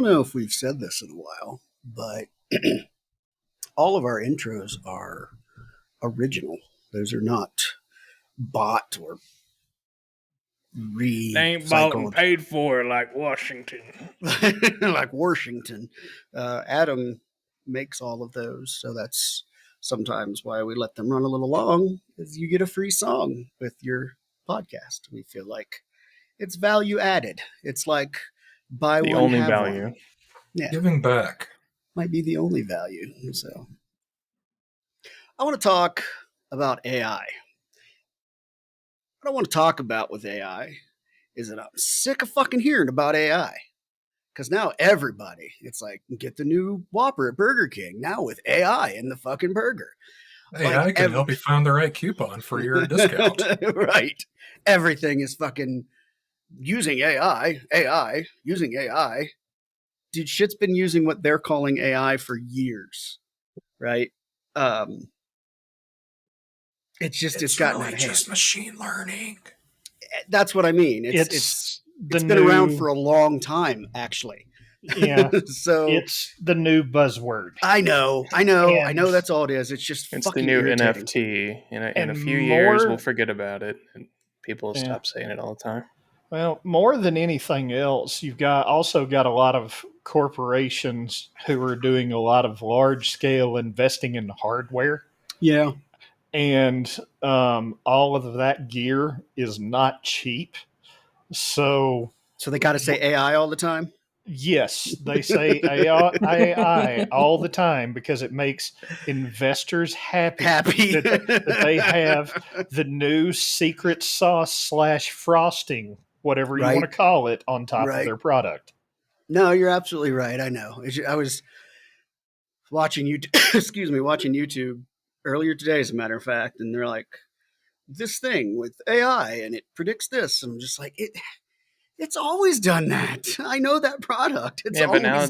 know if we've said this in a while, but all of our intros are original. Those are not bought or They ain't bought and recycled paid for like Washington. like Washington. Adam makes all of those, so that's sometimes why we let them run a little long, is you get a free song with your podcast. We feel like it's value added. It's like buy The one, only have value. one. Yeah, Giving back. might be the only value. So I want to talk about AI. What I want to talk about with AI is that I'm sick of fucking hearing about AI. Because now everybody, it's like, get the new Whopper at Burger King now with AI in the fucking burger. AI can help you find the right coupon for your discount. Right. Everything is fucking using AI, using AI. Dude, shit's been using what they're calling AI for years, right? It's gotten really out of just hand. machine learning. That's what I mean. It's been around for a long time, actually. Yeah. So it's the new buzzword. I know. That's all it is. It's just It's fucking the new irritating. NFT. In a And few years, more- we'll forget about it, and people will Yeah. stop saying it all the time. Well, more than anything else, you've also got a lot of corporations who are doing a lot of large scale investing in hardware. Yeah. And all of that gear is not cheap. So they got to say AI all the time? Yes, they say AI all the time because it makes investors happy that they have the new secret sauce / frosting, whatever you want to call it, on top of their product. No, you're absolutely right. I know. I was watching watching YouTube earlier today, as a matter of fact, and they're like, this thing with AI and it predicts this. And I'm just like, it's always done that. I know that product. It's AI, but now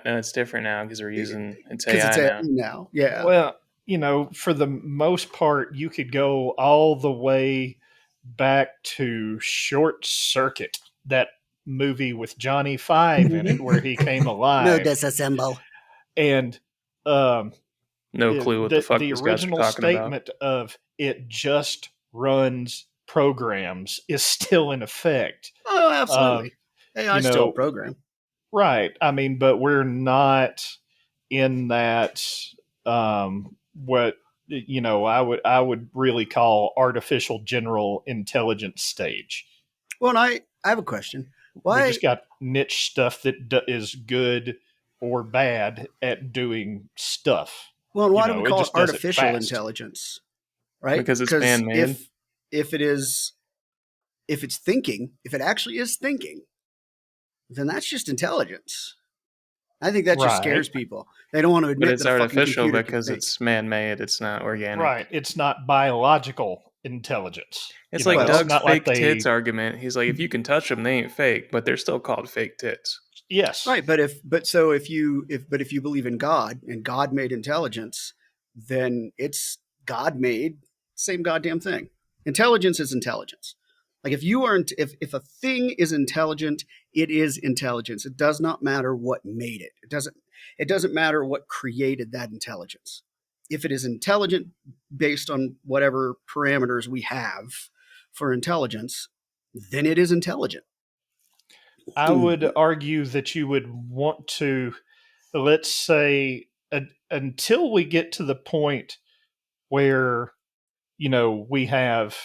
it's different now because we're using it's AI now. Yeah. Well, for the most part, you could go all the way back to Short Circuit, that movie with Johnny Five in it, where he came alive. No disassemble. And no clue what the fuck the these guys are original talking statement about. of it just runs programs is still in effect. Oh, absolutely. AI still a program. Right. I mean, but we're not in that what I would really call artificial general intelligence stage. Well, and I have a question. Why we just got niche stuff that is good or bad at doing stuff? Well, and why do we call it artificial intelligence? Right? Because it's man-made. If it's thinking, if it actually is thinking, then that's just intelligence. I think that just scares people. They don't want to admit but it's that artificial because it's man-made. It's not organic. Right. It's not biological intelligence. It's like Doug's fake tits argument. He's like, if you can touch them, they ain't fake, but they're still called fake tits. Yes. Right. But if you believe in God and God made intelligence, then it's God made, same goddamn thing. Intelligence is intelligence. Like if a thing is intelligent, it is intelligence. It does not matter what made it. It doesn't matter what created that intelligence. If it is intelligent based on whatever parameters we have for intelligence, then it is intelligent. I would argue that you would want to, let's say, until we get to the point where, we have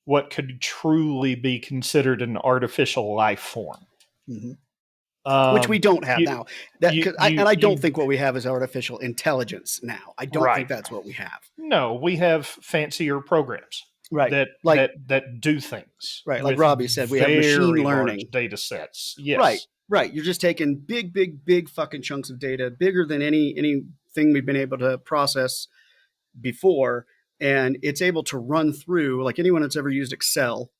what could truly be considered an artificial life form. Mm-hmm. Which we don't have now. I don't think what we have is artificial intelligence now. I don't think that's what we have. No, we have fancier programs. Right. That do things. Right. Like Robbie said, we have machine learning data sets. Yes. Right. You're just taking big fucking chunks of data, bigger than anything we've been able to process before. And it's able to run through, like anyone that's ever used Excel,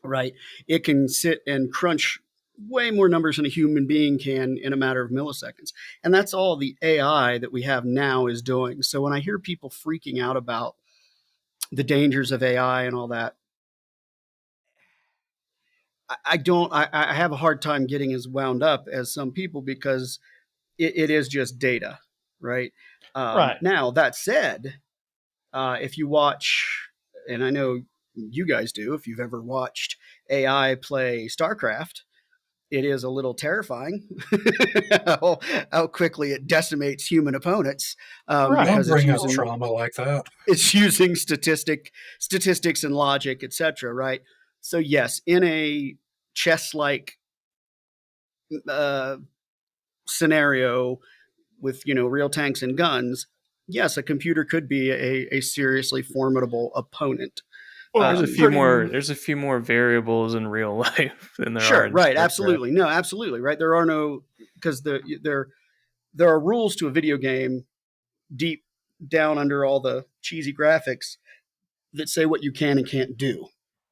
right? It can sit and crunch way more numbers than a human being can in a matter of milliseconds. And that's all the AI that we have now is doing. So when I hear people freaking out about the dangers of AI and all that, I have a hard time getting as wound up as some people because it is just data, right? Right. Now that said, if you watch, and I know you guys do, if you've ever watched AI play StarCraft, it is a little terrifying how quickly it decimates human opponents Right. Don't because bring up trauma like that. it's using statistics and logic, etc. Right? So yes, in a chess-like uh, scenario with real tanks and guns, yes, a computer could be a seriously formidable opponent. Well, There's a few pretty- more. There's a few more variables in real life than there are. Sure, In right, StarCraft. absolutely, no, absolutely, right. There are no because there are rules to a video game deep down under all the cheesy graphics that say what you can and can't do.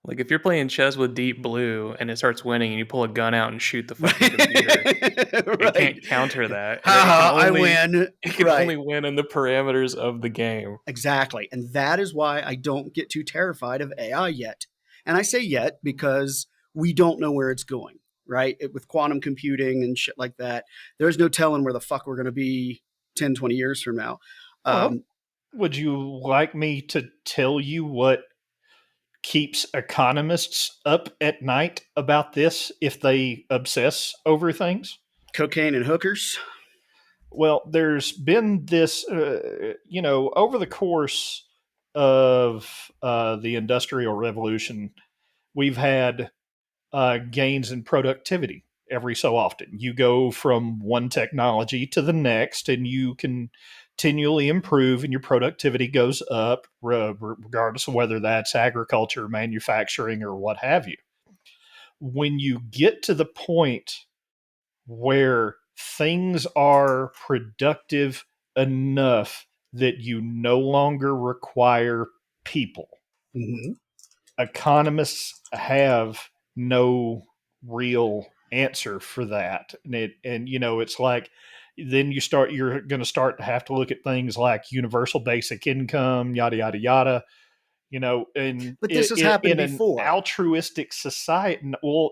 Like if you're playing chess with Deep Blue and it starts winning and you pull a gun out and shoot the fucking computer, Right. it can't counter that. And I win. It can Right. only win in the parameters of the game. Exactly. And that is why I don't get too terrified of AI yet. And I say yet because we don't know where it's going, right? With quantum computing and shit like that, there's no telling where the fuck we're going to be 10, 20 years from now. Well, would you like me to tell you what keeps economists up at night about this if they obsess over things? Cocaine and hookers. Well, there's been this, over the course of the Industrial Revolution, we've had gains in productivity every so often. You go from one technology to the next, and you can continually improve, and your productivity goes up, regardless of whether that's agriculture, manufacturing, or what have you. When you get to the point where things are productive enough that you no longer require people, Mm-hmm. economists have no real answer for that. And it's like, then you're going to start to have to look at things like universal basic income, yada, yada, yada, and But this has happened in before. an altruistic society. Well,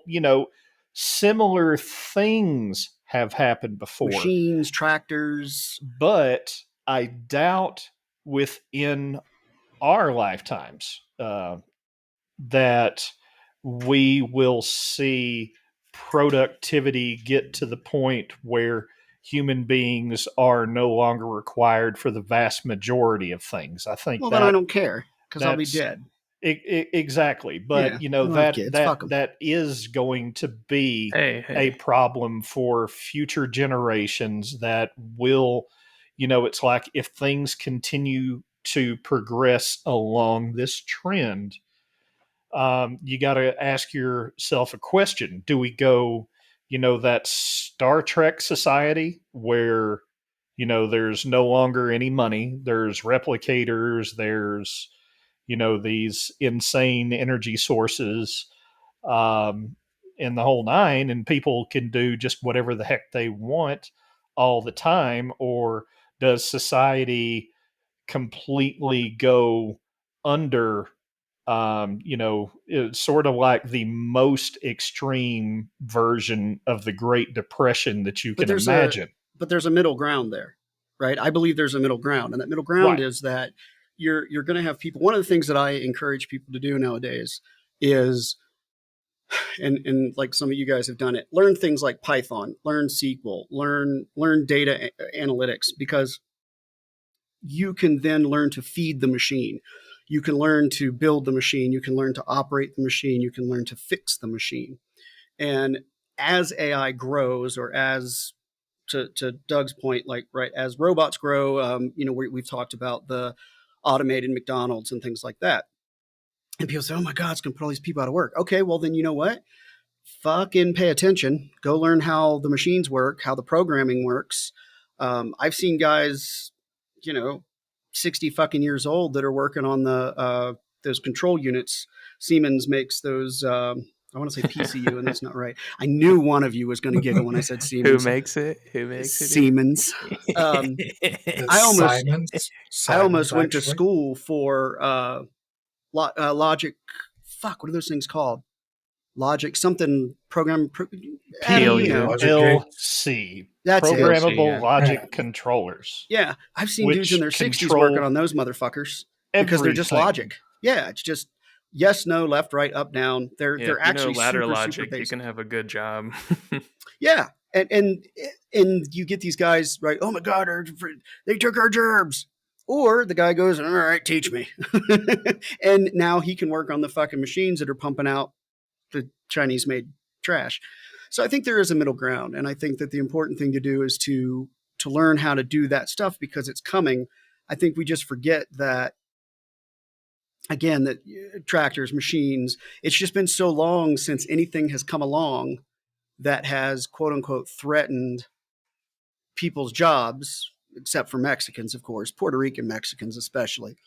similar things have happened before. Machines, tractors. But I doubt within our lifetimes that we will see productivity get to the point where human beings are no longer required for the vast majority of things. I think Well, then I don't care because I'll be dead. Exactly. But Yeah, I don't have kids. Fuck 'em. that is going to be Hey. a problem for future generations that will, it's like if things continue to progress along this trend, you got to ask yourself a question. Do we go, that Star Trek society where, there's no longer any money, there's replicators, there's, these insane energy sources, in the whole nine, and people can do just whatever the heck they want all the time? Or does society completely go under? It's sort of like the most extreme version of the Great Depression that you can imagine. But there's a middle ground there, right? I believe there's a middle ground, and that middle ground is that you're going to have people. One of the things that I encourage people to do nowadays is, and like some of you guys have done it, learn things like Python, learn SQL, learn data analytics, because you can then learn to feed the machine. You can learn to build the machine. You can learn to operate the machine. You can learn to fix the machine. And as AI grows, or as to Doug's point, like, right, as robots grow, we've talked about the automated McDonald's and things like that. And people say, oh my God, it's going to put all these people out of work. Okay, well then you know what? Fucking pay attention. Go learn how the machines work, how the programming works. I've seen guys, 60 fucking years old that are working on those control units. Siemens makes those. I want to say PCU, and that's not right. I knew one of you was going to giggle when I said Siemens. Who makes it? Siemens. I almost went to school for logic. Fuck, what are those things called? logic, something program. PLU. You know, PLC. that's it. Programmable yeah. logic controllers. Yeah, I've seen dudes Which in their 60s control working on those motherfuckers because they're just everything. logic. Yeah, it's just yes, no, left, right, up, down. They're If actually ladder super logic, super you basic. can have a good job. Yeah, and you get these guys right. Oh my god, they took our gerbs. Or the guy goes, all right, teach me. And now he can work on the fucking machines that are pumping out the Chinese made trash. So I think there is a middle ground. And I think that the important thing to do is to learn how to do that stuff because it's coming. I think we just forget that, again, that tractors, machines, it's just been so long since anything has come along that has quote unquote threatened people's jobs, except for Mexicans, of course, Puerto Rican Mexicans especially.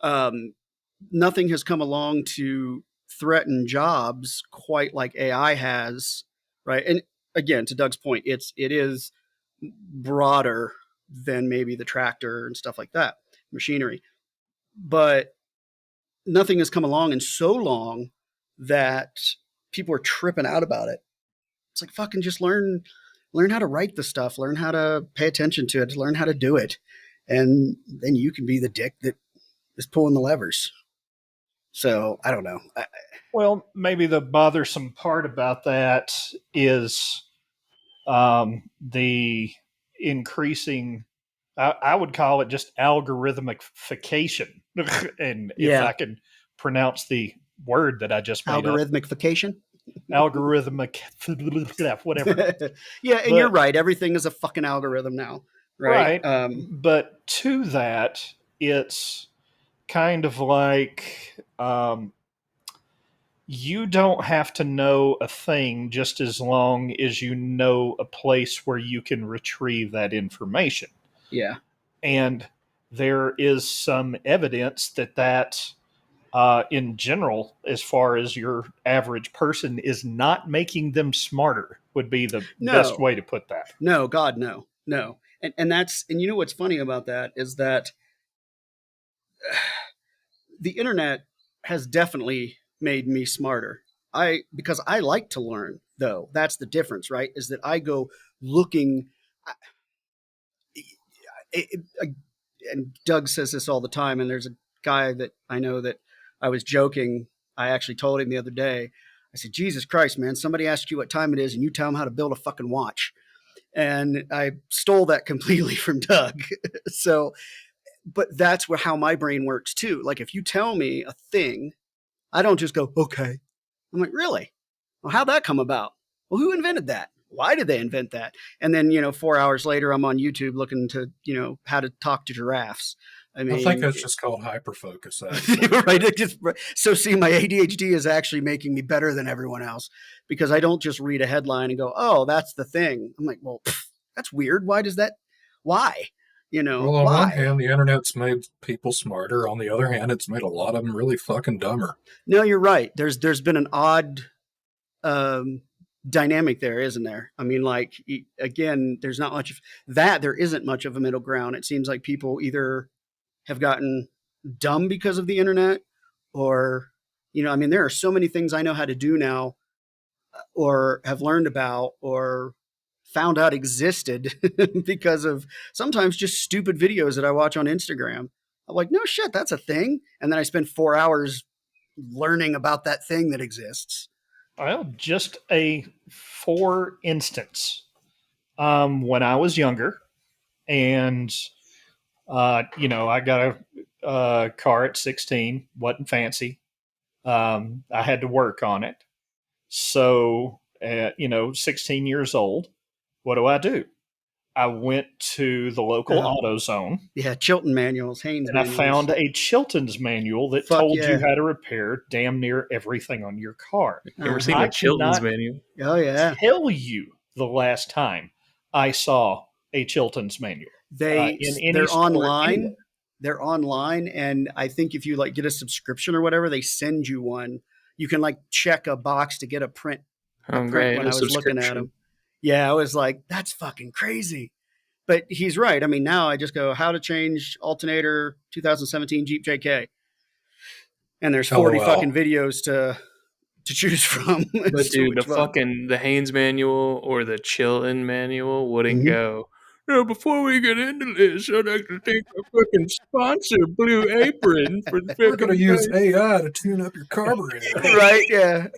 Nothing has come along to threaten jobs quite like AI has, right? And again, to Doug's point, it is broader than maybe the tractor and stuff like that, machinery. But nothing has come along in so long that people are tripping out about it. It's like fucking just learn how to write the stuff, learn how to pay attention to it, learn how to do it. And then you can be the dick that is pulling the levers. So I don't know. Well, maybe the bothersome part about that is the increasing, I would call it just algorithmification. And if I can pronounce the word that I just made Algorithmification? Algorithmic, whatever. Yeah, and you're right. Everything is a fucking algorithm now. Right. But to that, it's kind of like you don't have to know a thing just as long as you know a place where you can retrieve that information. Yeah. And there is some evidence that in general, as far as your average person, is not making them smarter, would be the best way to put that. No, God, no. And that's, and you know what's funny about that is that the internet has definitely made me smarter. Because I like to learn, though. That's the difference, right? Is that I go looking. And Doug says this all the time. And there's a guy that I know that I was joking. I actually told him the other day. I said, Jesus Christ, man, somebody asks you what time it is and you tell them how to build a fucking watch. And I stole that completely from Doug. So, but that's how my brain works too. Like if you tell me a thing, I don't just go, okay. I'm like, really? Well, how'd that come about? Well, who invented that? Why did they invent that? And then, 4 hours later, I'm on YouTube looking to, how to talk to giraffes. I mean, I think that's just called hyperfocus. Right. So see, my ADHD is actually making me better than everyone else because I don't just read a headline and go, oh, that's the thing. I'm like, well, that's weird. Why? Well, on one hand, the internet's made people smarter. On the other hand, it's made a lot of them really fucking dumber. No, you're right. There's been an odd dynamic there, isn't there? I mean, like, again, there's not much of that. There isn't much of a middle ground. It seems like people either have gotten dumb because of the internet or, there are so many things I know how to do now or have learned about or found out existed because of sometimes just stupid videos that I watch on Instagram. I'm like, no shit, that's a thing. And then I spend 4 hours learning about that thing that exists. Well, just for instance, when I was younger and, I got a car at 16, wasn't fancy. I had to work on it. So, 16 years old, what do? I went to the local AutoZone. Yeah, Chilton manuals, Haynes and manuals. I found a Chilton's manual that told you how to repair damn near everything on your car. You ever seen a Chilton's manual? Oh, yeah. Tell you the last time I saw a Chilton's manual. They're online. Anywhere. They're online, and I think if you get a subscription or whatever, they send you one. You can check a box to get a print. Great. When I was looking at them. Yeah, I was like, that's fucking crazy. But he's right. I mean, now I just go, how to change alternator 2017 Jeep JK. And there's 40 fucking videos to to choose from. But It's too dude, much fun. the Haynes manual or the Chilton manual wouldn't Mhm. go. No, before we get into this, I'd like to thank our fucking sponsor, Blue Apron, for the We're going to use fucking AI to tune up your carburetor. Right? Yeah.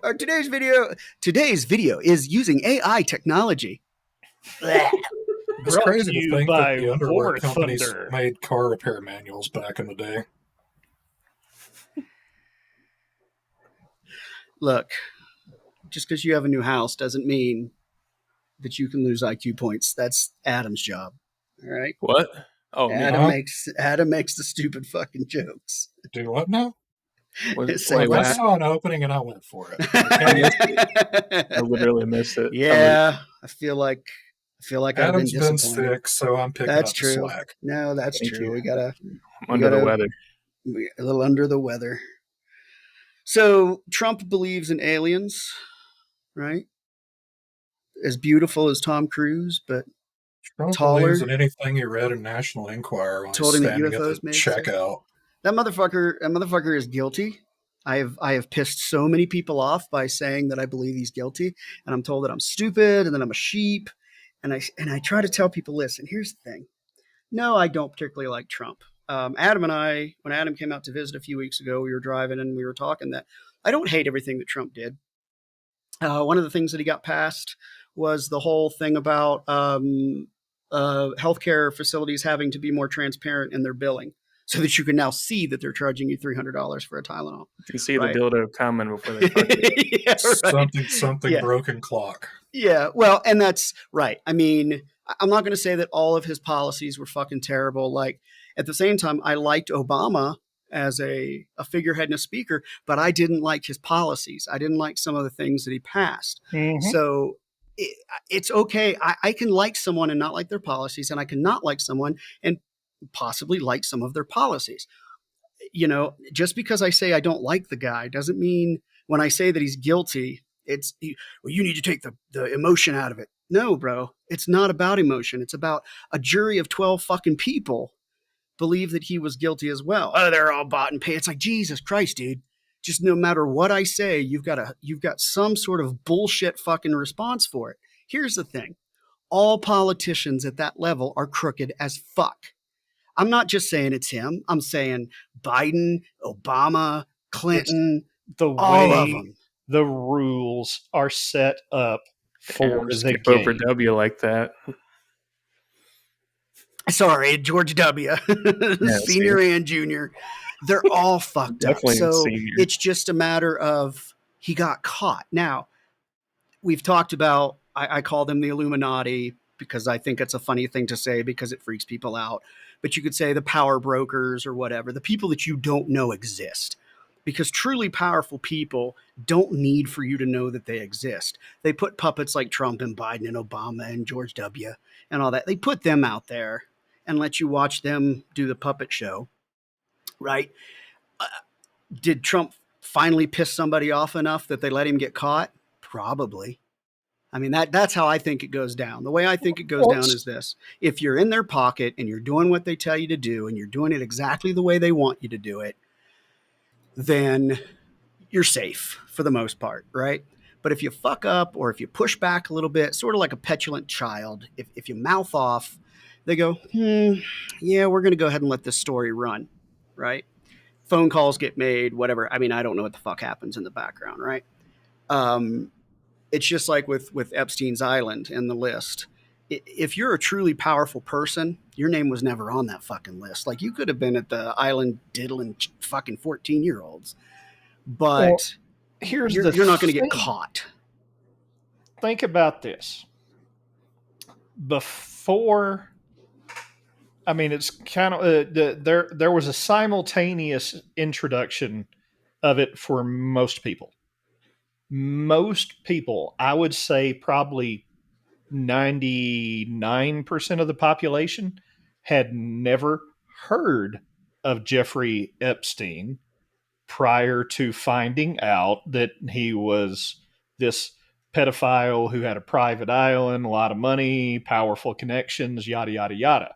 Today's video is using AI technology. Blech. It's Brought crazy to to you think that by the underwear War companies Thunder. made car repair manuals back in the day. Look, just because you have a new house doesn't mean that you can lose IQ points. That's Adam's job. All right. what? Oh, me. Adam Huh? makes the stupid fucking jokes. Do what now? Say Wait, I what? what? saw an opening and I went for it. Okay? I literally missed it. Yeah, I feel like I've been Adam's been disappointed. sick, so I'm picking That's up the true. slack. No, that's Thank true. you. We I'm under the weather. a little under the weather. So Trump believes in aliens, right? As beautiful as Tom Cruise, but Trump believes in taller. anything he read in National Enquirer when he's Told him that standing at the UFOs made sense. checkout. That motherfucker is guilty. I have pissed so many people off by saying that I believe he's guilty, and I'm told that I'm stupid and that I'm a sheep. And I try to tell people, listen, here's the thing. No, I don't particularly like Trump. Adam and I, when Adam came out to visit a few weeks ago, we were driving and we were talking that I don't hate everything that Trump did. One of the things that he got passed was the whole thing about healthcare facilities having to be more transparent in their billing, so that you can now see that they're charging you $300 for a Tylenol. You can see Right. the dildo coming before they fuck it. Yeah, right. Something Yeah. broken clock. Yeah, well, and that's right. I mean, I'm not going to say that all of his policies were fucking terrible. Like, at the same time, I liked Obama as a figurehead and a speaker, but I didn't like his policies. I didn't like some of the things that he passed. Mhm. So it's okay. I can like someone and not like their policies, and I can not like someone and possibly like some of their policies. You know, just because I say I don't like the guy doesn't mean when I say that he's guilty, well, you need to take the emotion out of it. No, bro, it's not about emotion. It's about a jury of 12 fucking people believe that he was guilty as well. Oh, they're all bought and paid. It's like, Jesus Christ, dude. Just no matter what I say, you've got some sort of bullshit fucking response for it. Here's the thing. All politicians at that level are crooked as fuck. I'm not just saying it's him. I'm saying Biden, Obama, Clinton, The all of way them. the rules are set up for Damn, the skip game. over W like that. Sorry, George W. Senior and junior. They're all fucked up. Definitely So senior. it's just a matter of he got caught. Now, we've talked about, I call them the Illuminati because I think it's a funny thing to say because it freaks people out. But you could say the power brokers or whatever, the people that you don't know exist. Because truly powerful people don't need for you to know that they exist. They put puppets like Trump and Biden and Obama and George W. and all that. They put them out there and let you watch them do the puppet show, right? Did Trump finally piss somebody off enough that they let him get caught? Probably. I mean, that's how I think it goes down. The way I think it goes down is this. If you're in their pocket and you're doing what they tell you to do and you're doing it exactly the way they want you to do it, then you're safe for the most part, right? But if you fuck up or if you push back a little bit, sort of like a petulant child, if you mouth off, they go, yeah, we're going to go ahead and let this story run, right? Phone calls get made, whatever. I mean, I don't know what the fuck happens in the background, right? It's just like with Epstein's Island and the list. If you're a truly powerful person, your name was never on that fucking list. Like, you could have been at the island diddling fucking 14-year-olds, but Here's you're not going to get caught. Think about this. Before, I mean, it's kind of there was a simultaneous introduction of it for most people. Most people, I would say probably 99% of the population had never heard of Jeffrey Epstein prior to finding out that he was this pedophile who had a private island, a lot of money, powerful connections, yada, yada, yada.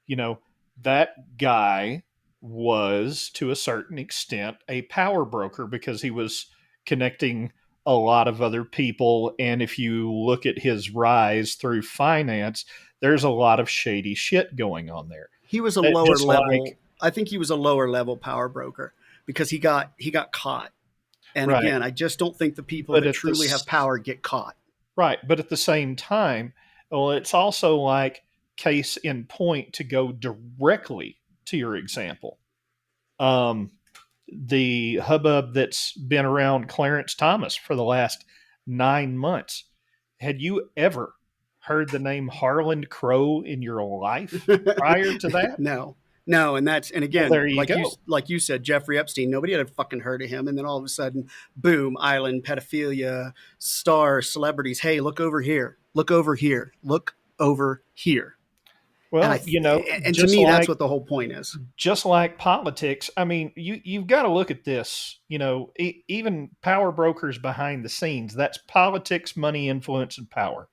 You know, that guy was to a certain extent a power broker because he was connecting a lot of other people. And if you look at his rise through finance, there's a lot of shady shit going on there. He was a lower Just level. like, I think he was a lower level power broker because he got caught. And right. again, I just don't think the people But that at the truly have power get caught. right, but at the same time, well, it's also like case in point to go directly to your example. Um, the hubbub that's been around Clarence Thomas for the last 9 months. Had you ever heard the name Harland Crow in your life prior to that? No, no, and Well, again, there you go. like you said, Jeffrey Epstein. Nobody had fucking heard of him, and then all of a sudden, boom! Island, pedophilia, stars, celebrities. Hey, look over here! Look over here! Look over here! Well, And to me, that's what the whole point is. just like politics, I mean, you've got to look at this. Even power brokers behind the scenes. That's politics, money, influence, and power.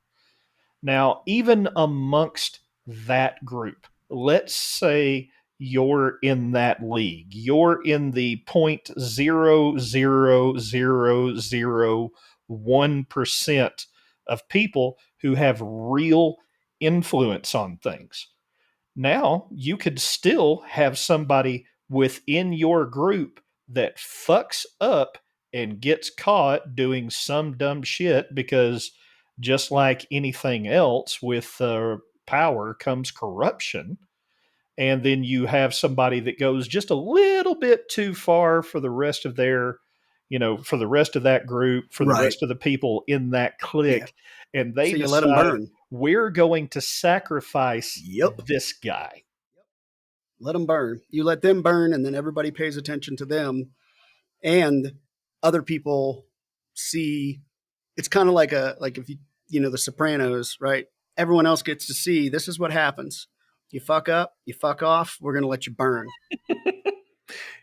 Now, even amongst that group, let's say you're in that league, you're in the 0.00001% of people who have real influence on things. Now, you could still have somebody within your group that fucks up and gets caught doing some dumb shit because just like anything else with power comes corruption. And then you have somebody that goes just a little bit too far for the rest of for the rest of that group, for the Right. rest of the people in that clique. Yeah. And they So you let them decide, burn. we're going to sacrifice Yep. this guy. Let them burn. You let them burn, and then everybody pays attention to them, and other people see. It's kind of like if the Sopranos, right? Everyone else gets to see this is what happens. You fuck up, you fuck off. We're gonna let you burn.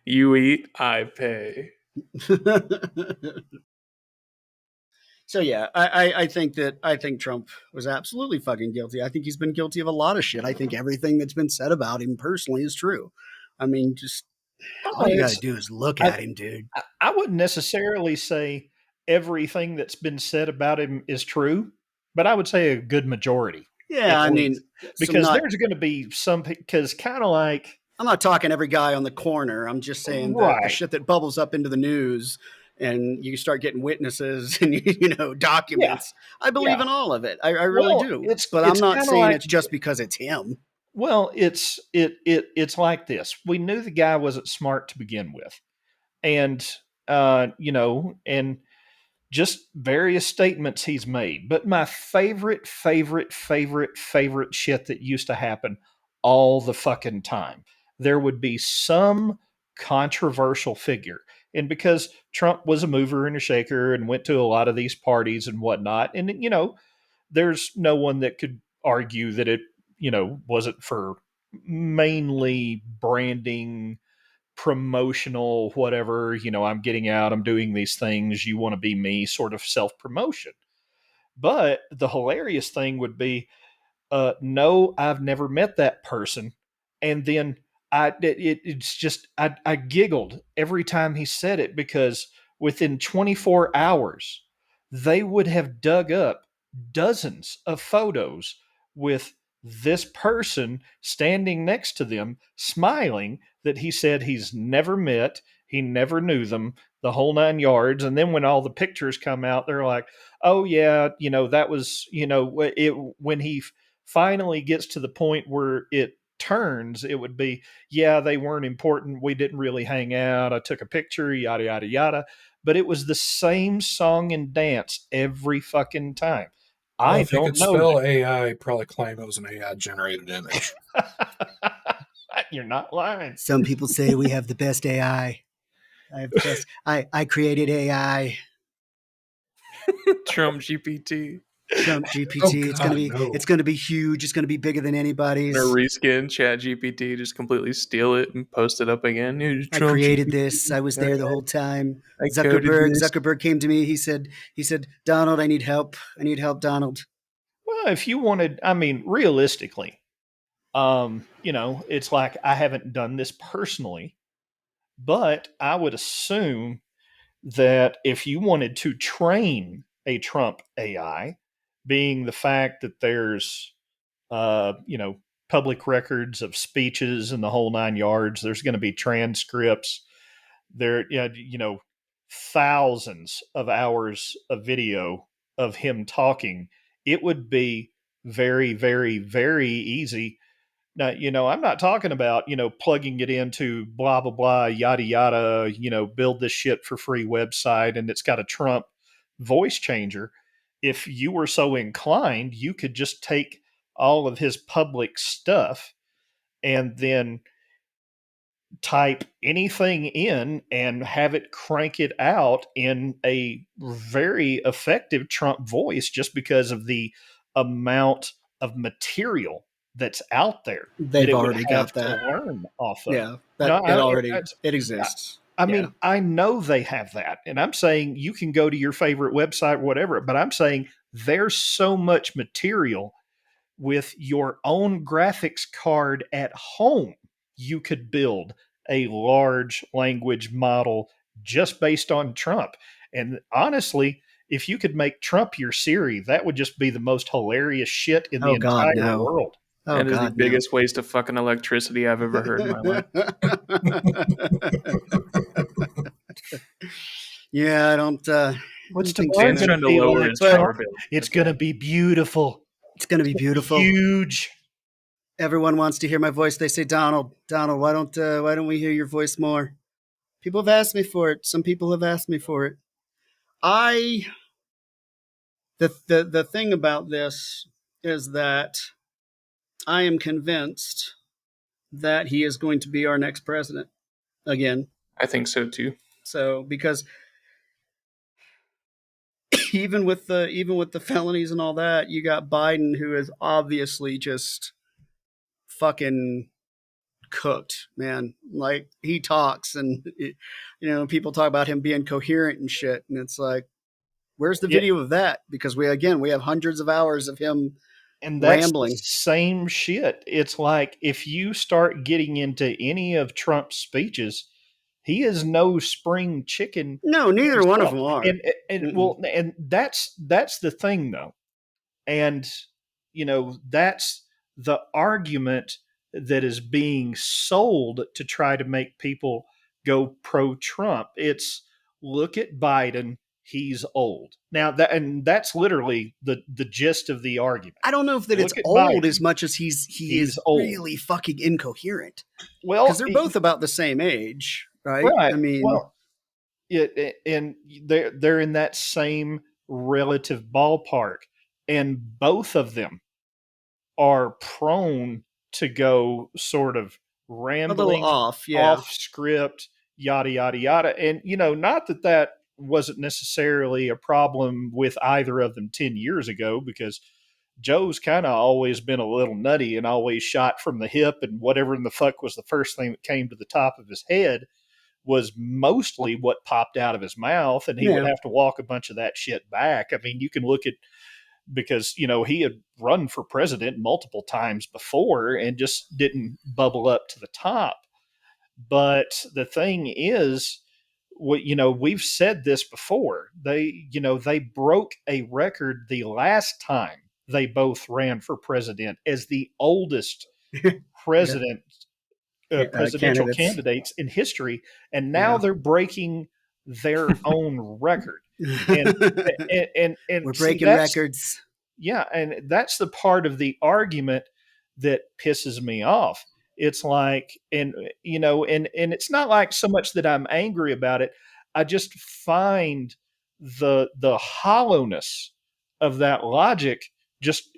You eat, I pay. So yeah, I think Trump was absolutely fucking guilty. I think he's been guilty of a lot of shit. I think everything that's been said about him personally is true. I mean, just all you got to do is look at him, dude. I wouldn't necessarily say everything that's been said about him is true, but I would say a good majority. Yeah, I mean, because there's going to be some, because kind of like, I'm not talking every guy on the corner. I'm just saying the shit that bubbles up into the news and you start getting witnesses and documents. Yeah. I believe in all of it. I really do. But I'm not saying it's just because it's him. Well, it's like this. We knew the guy wasn't smart to begin with, and and just various statements he's made. But my favorite shit that used to happen all the fucking time, there would be some controversial figure. And because Trump was a mover and a shaker and went to a lot of these parties and whatnot, and there's no one that could argue that it wasn't for mainly branding, promotional, whatever, I'm getting out, I'm doing these things, you want to be me sort of self promotion. But the hilarious thing would be, no, I've never met that person. And then I giggled every time he said it because within 24 hours, they would have dug up dozens of photos with this person standing next to them, smiling, that he said he's never met, he never knew them, the whole 9 yards. And then when all the pictures come out, they're like, oh, yeah, that was, when he finally gets to the point where it turns, it would be, yeah, they weren't important. We didn't really hang out. I took a picture, yada, yada, yada. But it was the same song and dance every fucking time. Well, if you could spell AI, probably claim it was an AI generated image. You're not lying. Some people say we have the best AI. I created AI. Trump GPT. Trump GPT. It's gonna be huge. It's gonna be bigger than anybody's. Or reskin Chat GPT, just completely steal it and post it up again. I created this. I was there the whole time. Zuckerberg came to me. He said, Donald, I need help. I need help, Donald. Well, if you wanted, I mean, realistically, it's like I haven't done this personally, but I would assume that if you wanted to train a Trump AI, being the fact that there's, public records of speeches and the whole nine yards, there's going to be transcripts. There, thousands of hours of video of him talking. It would be very, very, very easy. Now, I'm not talking about, plugging it into blah, blah, blah, yada, yada, build this shit for free website and it's got a Trump voice changer. If you were so inclined, you could just take all of his public stuff and then type anything in and have it crank it out in a very effective Trump voice just because of the amount of material that's out there that They've it would already have got to that. learn off of. Yeah, No, that it exists. I Yeah. mean, I know they have that. And I'm saying you can go to your favorite website, whatever, but I'm saying there's so much material with your own graphics card at home. You could build a large language model just based on Trump. And honestly, if you could make Trump your Siri, that would just be the most hilarious shit in the Oh God, entire no. world. Oh That is the God, no. biggest waste of fucking electricity I've ever heard in my life. Yeah, I don't. What's think tomorrow Dan's so. going trying to to be lower like? his But- power bill. It's going to be beautiful, It's gonna be beautiful. huge. Everyone wants to hear my voice. They say, Donald, why don't we hear your voice more? People have asked me for it. Some people have asked me for it. The thing about this is that I am convinced that he is going to be our next president again. I think so too. So because even with the felonies and all that, you got Biden, who is obviously just fucking cooked, man. Like, he talks and people talk about him being coherent and shit, and it's like, where's the video of that? Because we have hundreds of hours of him And that's rambling. the same shit. It's like if you start getting into any of Trump's speeches, he is no spring chicken. No, neither one of them are. And that's the thing though. And that's the argument that is being sold to try to make people go pro Trump. It's, look at Biden, he's old. Now that's literally the gist of the argument. I don't know if that Look it's at old Biden. as much as he is old. really fucking incoherent. Well, Because they're both about the same age, right? right. I mean, well, and they're in that same relative ballpark, and both of them are prone to go sort of a rambling, little off, yeah. off script, yada yada yada. And not that wasn't necessarily a problem with either of them 10 years ago, because Joe's kind of always been a little nutty and always shot from the hip, and whatever in the fuck was the first thing that came to the top of his head was mostly what popped out of his mouth, and he would Yeah. have to walk a bunch of that shit back. I mean, you can look at, because he had run for president multiple times before and just didn't bubble up to the top. But the thing is, we've said this before. They broke a record the last time they both ran for president as the oldest president presidential candidates in history, and now they're breaking their own record. And We're see, breaking records. Yeah, and that's the part of the argument that pisses me off. It's like, and it's not like so much that I'm angry about it. I just find the hollowness of that logic just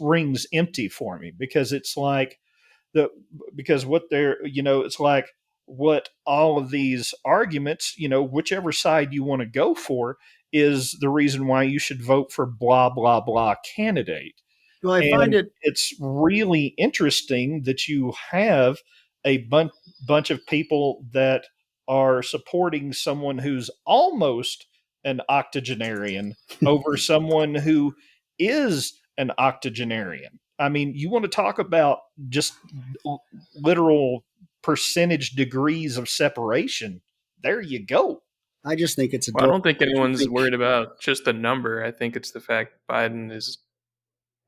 rings empty for me, because it's like because what they're it's like what all of these arguments, whichever side you want to go for, is the reason why you should vote for blah blah blah candidate. Well, I find it's really interesting that you have a bunch of people that are supporting someone who's almost an octogenarian over someone who is an octogenarian. I mean, you want to talk about just literal percentage degrees of separation. There you go. I just think it's a Well, I don't think anyone's worried about just the number. I think it's the fact Biden is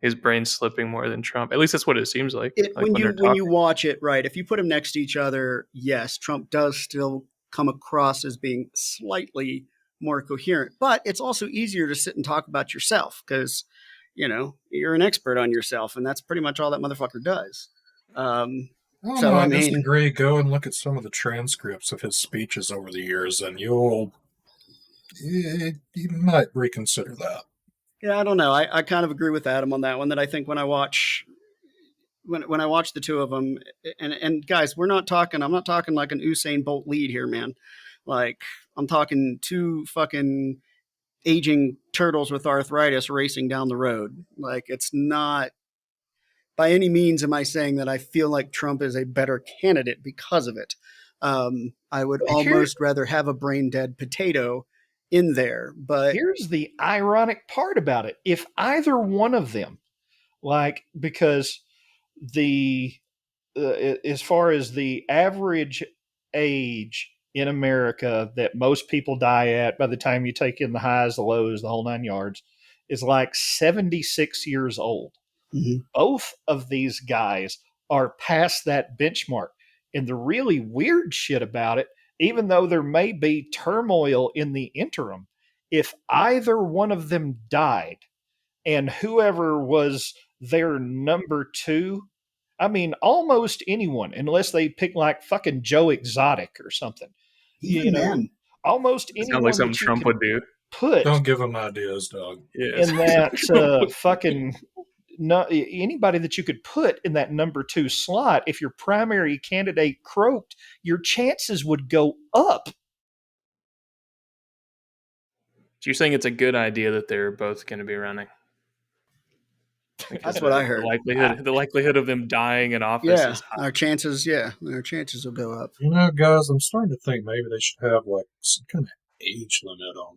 his brain's slipping more than Trump. At least that's what it seems like. When they're you talking. watch it, right? If you put them next to each other, yes, Trump does still come across as being slightly more coherent, but it's also easier to sit and talk about yourself because you're an expert on yourself, and that's pretty much all that motherfucker does. So I I mean, disagree. Go and look at some of the transcripts of his speeches over the years, and you might reconsider that. yeah, I don't know. I kind of agree with Adam on that one. That I think when I watch the two of them, and guys, I'm not talking like an Usain Bolt lead here, man. Like I'm talking two fucking aging turtles with arthritis racing down the road. Like it's not by any means am I saying that I feel like Trump is a better candidate because of it. I would almost rather have a brain dead potato in there. But here's the ironic part about it. If either one of them, because the as far as the average age in America that most people die at by the time you take in the highs, the lows, the whole 9 yards, is like 76 years old. mm-hmm. Both of these guys are past that benchmark. And the really weird shit about it, even though there may be turmoil in the interim, if either one of them died and whoever was their number two, I mean, almost anyone, unless they pick like fucking Joe Exotic or something, Even then, almost It sounds anyone like something that you Trump could would do. put Don't give him ideas, Doug. Yes. in that fucking anybody that you could put in that number two slot, if your primary candidate croaked, your chances would go up. So you're saying it's a good idea that they're both going to be running? That's what I heard. The likelihood of them dying in office Yeah, is high. our chances will go up. Guys, I'm starting to think maybe they should have like some kind of age limit on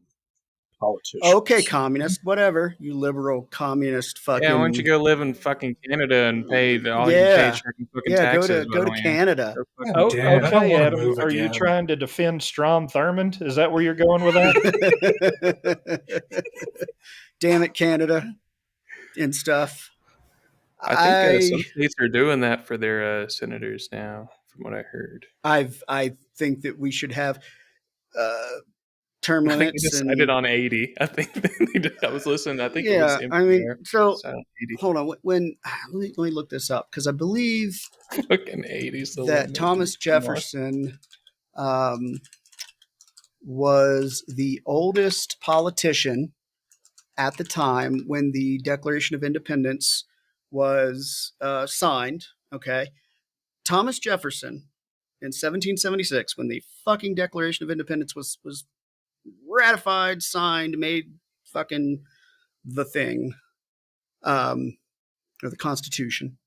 politicians. Okay, communist, whatever. You liberal communist fucking. Yeah, why don't you go live in fucking Canada and pay all your paycheck and fucking taxes? Go to Canada. Damn, I don't Okay, wanna Adam, move are you again. trying to defend Strom Thurmond? Is that where you're going with that? Damn it, Canada and stuff. I think some states are doing that for their senators now, from what I heard. I think that we should have term I think limits. they decided on 80. I think I was listening. I think it was I mean, so 80. hold on. Let me look this up because I believe fucking 80 that Thomas Jefferson was the oldest politician at the time when the Declaration of Independence was signed. Okay, Thomas Jefferson in 1776, when the fucking Declaration of Independence was ratified, signed, made fucking the thing, or the Constitution.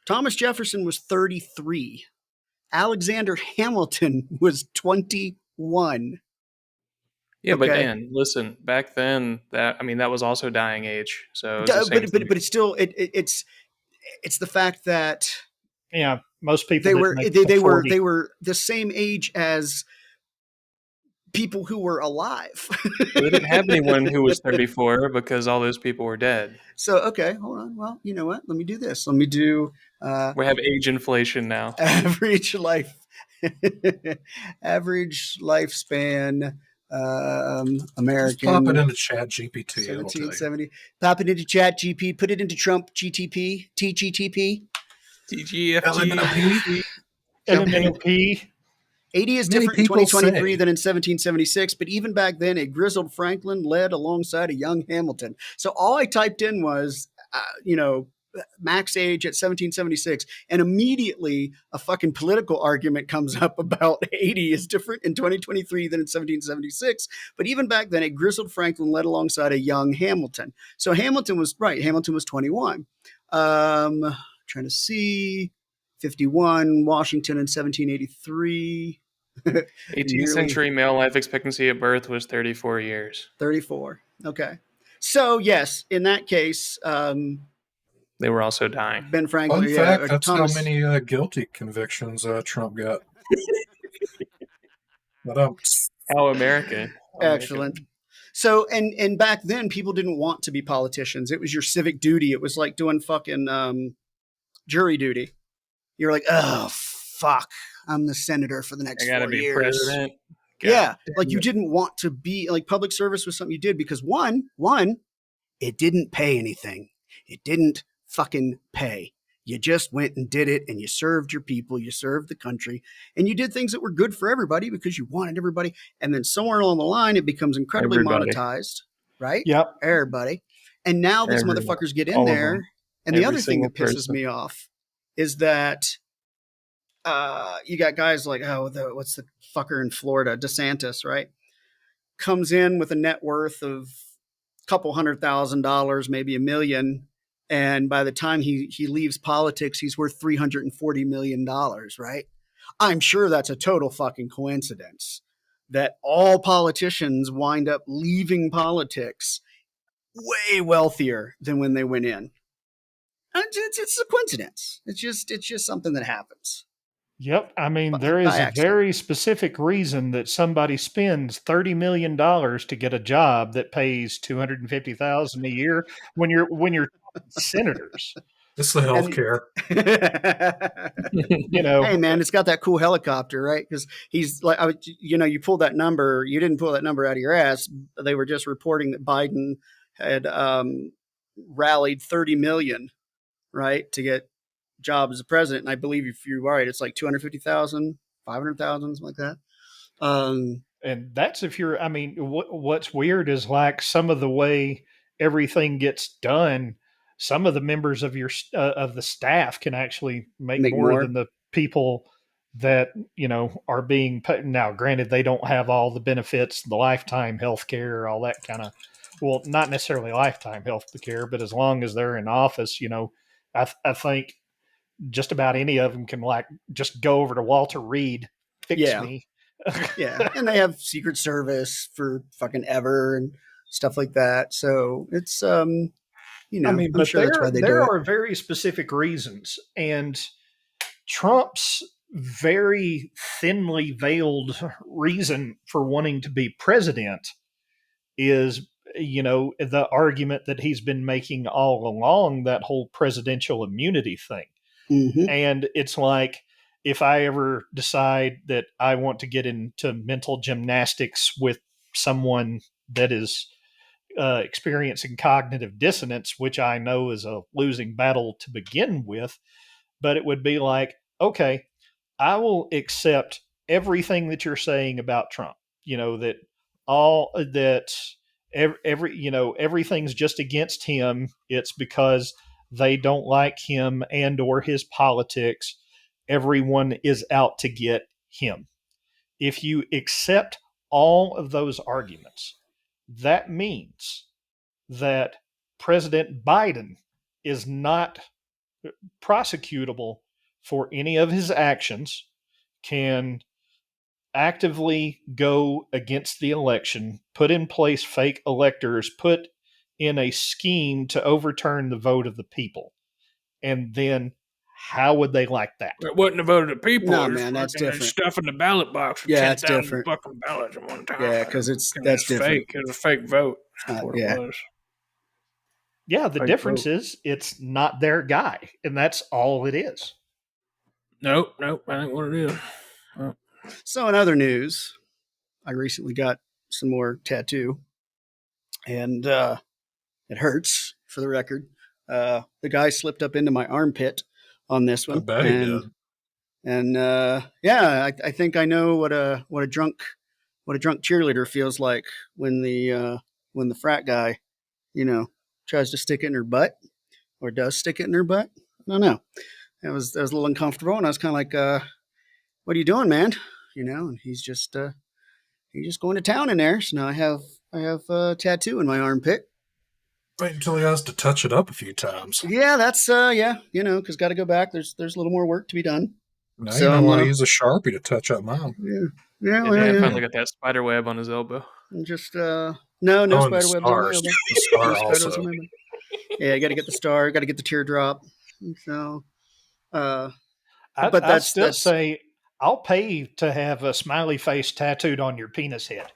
Thomas Jefferson was 33. Alexander Hamilton was 21. Yeah, but Dan, listen, back then that was also dying age. So but it's still it's the fact that most people they were the same age as people who were alive. They didn't have anyone who was 34 because all those people were dead. So okay, hold on. Well, you know what? Let me do this. Let me do. We have age inflation now. Average lifespan. American. Just pop it into Chat GPT. 1770. Pop it into Chat GP. Put it into Trump GTP. TGTP. TGFT. LMNOP. 80 is different in 2023 than in 1776, but even back then, a grizzled Franklin led alongside a young Hamilton. So all I typed in was, max age at 1776, and immediately a fucking political argument comes up about 80 is different in 2023 than in 1776. But even back then, a grizzled Franklin led alongside a young Hamilton. So Hamilton was right. Hamilton was 21. Trying to see 51. Washington in 1783. 18th century male life expectancy at birth was 34 years. 34. Okay. So yes, in that case, they were also dying. Ben Franklin. Fun fact, that's how many guilty convictions Trump got. But How American. Excellent. So, and back then, people didn't want to be politicians. It was your civic duty. It was like doing fucking jury duty. You're like, oh fuck, I'm the senator for the next I gotta 4 be years. president. Yeah, like you didn't want to be like public service was something you did because one, it didn't pay anything. It didn't fucking pay. You just went and did it, and you served your people, you served the country, and you did things that were good for everybody because you wanted everybody. And then somewhere along the line, it becomes incredibly Everybody. monetized, right? Yep. Everybody. And now these Everybody. motherfuckers get in All of there. them. And the Every other thing that single pisses person. me off is that you got guys like, what's the fucker in Florida, DeSantis, right? Comes in with a net worth of a couple $100,000, maybe $1 million. And by the time he leaves politics, he's worth $340 million, right? I'm sure that's a total fucking coincidence that all politicians wind up leaving politics way wealthier than when they went in. It's a coincidence. It's just something that happens. Yep. I mean, By there is a accident. very specific reason that somebody spends $30 million to get a job that pays $250,000 a year when you're senators. it's the health care. You know, Hey man, it's got that cool helicopter, right? Because he's like, you pulled that number. You didn't pull that number out of your ass. They were just reporting that Biden had rallied 30 million, right, to get job as a president. And I believe if you're right, it's like 250,000, 500,000, something like that. and that's if you're, I mean, what's weird is like some of the way everything gets done. Some of the members of of the staff can actually make more than the people that, are being put. Now, granted, they don't have all the benefits, the lifetime health care, all that kind of, well, not necessarily lifetime health care, but as long as they're in office, I think just about any of them can like just go over to Walter Reed, fix me. Yeah. And they have Secret Service for fucking ever and stuff like that. So it's, I mean, I'm sure that's why they do it. There are very specific reasons. And Trump's very thinly veiled reason for wanting to be president is, the argument that he's been making all along, that whole presidential immunity thing. Mm-hmm. And it's like, if I ever decide that I want to get into mental gymnastics with someone that is experiencing cognitive dissonance, which I know is a losing battle to begin with, but it would be like, okay, I will accept everything that you're saying about Trump, that all that everything's just against him. It's because they don't like him and or his politics. Everyone is out to get him. If you accept all of those arguments, that means that President Biden is not prosecutable for any of his actions, can actively go against the election, put in place fake electors, put in a scheme to overturn the vote of the people. And then how would they like that? It wasn't the vote of the people. No, man, that's different. Stuff in the ballot box. Yeah, it's 10,000 different. fucking ballots at one time. Yeah, because that's different. Fake. It was a fake vote. That's what Yeah. it was. Yeah, the Fake difference vote. is it's not their guy, and that's all it is. Nope. I ain't what it is. So in other news, I recently got some more tattoo, and it hurts, for the record. The guy slipped up into my armpit on this one. I bet he did. And I think I know what a drunk cheerleader feels like when the frat guy, tries to stick it in her butt or does stick it in her butt. I don't know. That was a little uncomfortable, and I was kind of like, "What are you doing, man?" And he's just going to town in there. So now I have a tattoo in my armpit. Wait until he has to touch it up a few times. Yeah, that's because got to go back. There's a little more work to be done. Now So you know I'm, why I use a Sharpie to touch up mine. Yeah, I finally got that spider web on his elbow. I'm just no and the spider webs on my stars. elbow. The star No spiders also. on my elbow. Yeah, got to get the star, got to get the teardrop. So, but I that's still say I'll pay to have a smiley face tattooed on your penis head.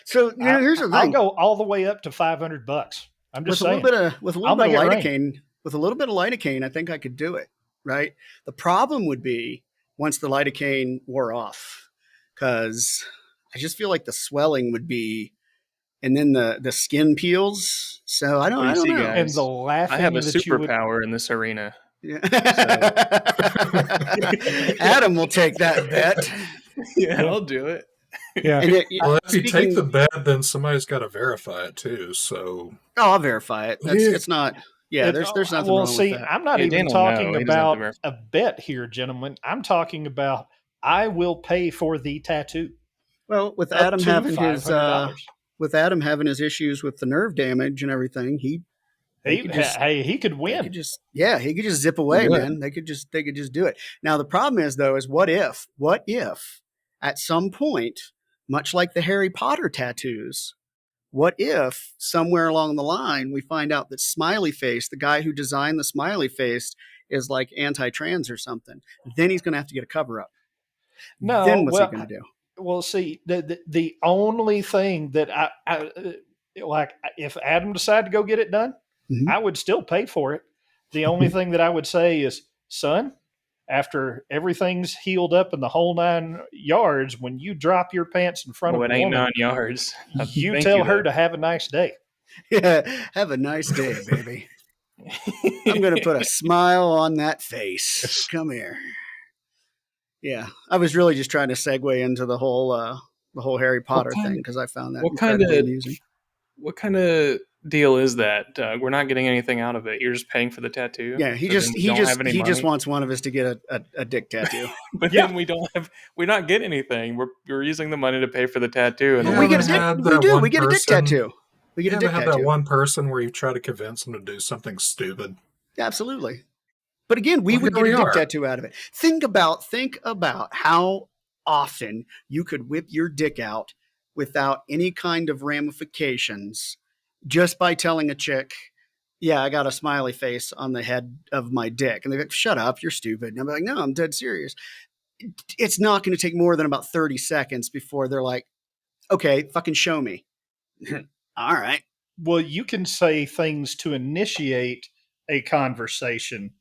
So here's the I'll thing: go all the way up to $500. I'm just saying. with a I'll little bit make of it rain. lidocaine, I think I could do it. Right. The problem would be once the lidocaine wore off, because I just feel like the swelling would be, and then the skin peels. So I Well, you don't see, know. guys, And the laughing I have a that you would. superpower in this arena. Yeah. Adam will take that bet. Yeah, I'll do it. Yeah. And Well, if you take speaking- the bet, then somebody's got to verify it too. So I'll verify it. Yeah. It's not. Yeah, there's nothing well, wrong see, with that. I'm not Yeah, even Dan will talking know. He doesn't have to about verify. a bet here, gentlemen. I'm talking about I will pay for the tattoo. Well, with Up Adam to having $500. his issues with the nerve damage and everything, he could just he could they win. could just he could just zip away, Yeah. man. They could just do it. Now the problem is though, is what if at some point, much like the Harry Potter tattoos, what if somewhere along the line we find out that Smiley Face, the guy who designed the Smiley Face, is like anti-trans or something? Then he's going to have to get a cover up. No, Then what's well, he going to do? Well, see, the only thing that I like, if Adam decided to go get it done, Mhm. I would still pay for it. The only thing that I would say is, son, after everything's healed up in the whole 9 yards, when you drop your pants in front Well, of it a ain't woman, 9 yards. you Thank tell her though. to have a nice day. Yeah, have a nice day, baby. I'm going to put a smile on that face. Come here. Yeah, I was really just trying to segue into the whole Harry Potter thing because I found that what kind incredibly of- amusing. What kind of deal is that, Doug? We're not getting anything out of it. You're just paying for the tattoo. Yeah, he So just then we he don't just have any he just money? wants one of us to get a dick tattoo. But Yeah. then we're not getting anything. We're using the money to pay for the tattoo, and Yeah, then we we get a haven't dick. had We that do. one We get a dick person- tattoo. We get you a dick ever had tattoo. that one person where you try to convince them to do something stupid? Absolutely. But again, we Well, would here get a we dick are. tattoo out of it. Think about how often you could whip your dick out without any kind of ramifications just by telling a chick, yeah, I got a smiley face on the head of my dick. And they're like, shut up, you're stupid. And I'm like, no, I'm dead serious. It's not going to take more than about 30 seconds before they're like, okay, fucking show me. All right. Well, you can say things to initiate a conversation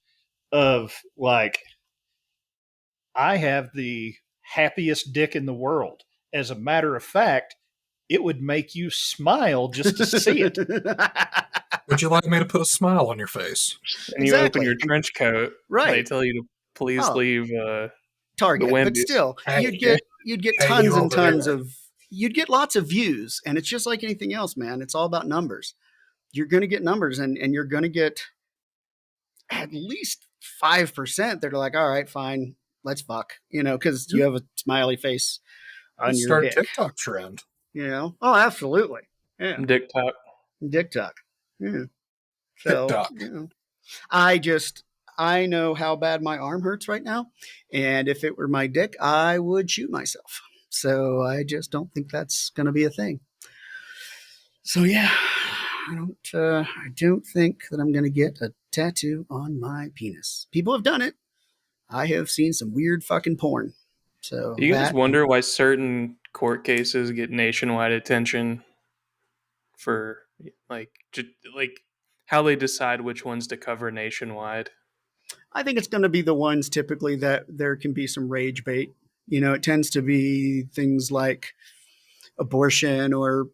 of like, I have the happiest dick in the world. As a matter of fact, it would make you smile just to see it. Would you like me to put a smile on your face? and you open Exactly. your trench coat. Right. They tell you to please Oh. leave. Target, The wind but is- still, Hey, you'd get hey, tons you and over tons there. of you'd get lots of views, and it's just like anything else, man. It's all about numbers. You're going to get numbers, and you're going to get at least 5% that are like, all right, fine, let's fuck, because you have a smiley face on your Start a dick, TikTok trend. Oh, absolutely, yeah, Dick talk. dick tuck, yeah. So, TikTok. I know how bad my arm hurts right now, and if it were my dick, I would shoot myself. So I just don't think that's going to be a thing. So yeah, I don't think that I'm going to get a tattoo on my penis. People have done it. I have seen some weird fucking porn. So Do you guys wonder why certain court cases get nationwide attention for like how they decide which ones to cover nationwide? I think it's going to be the ones typically that there can be some rage bait. It tends to be things like abortion or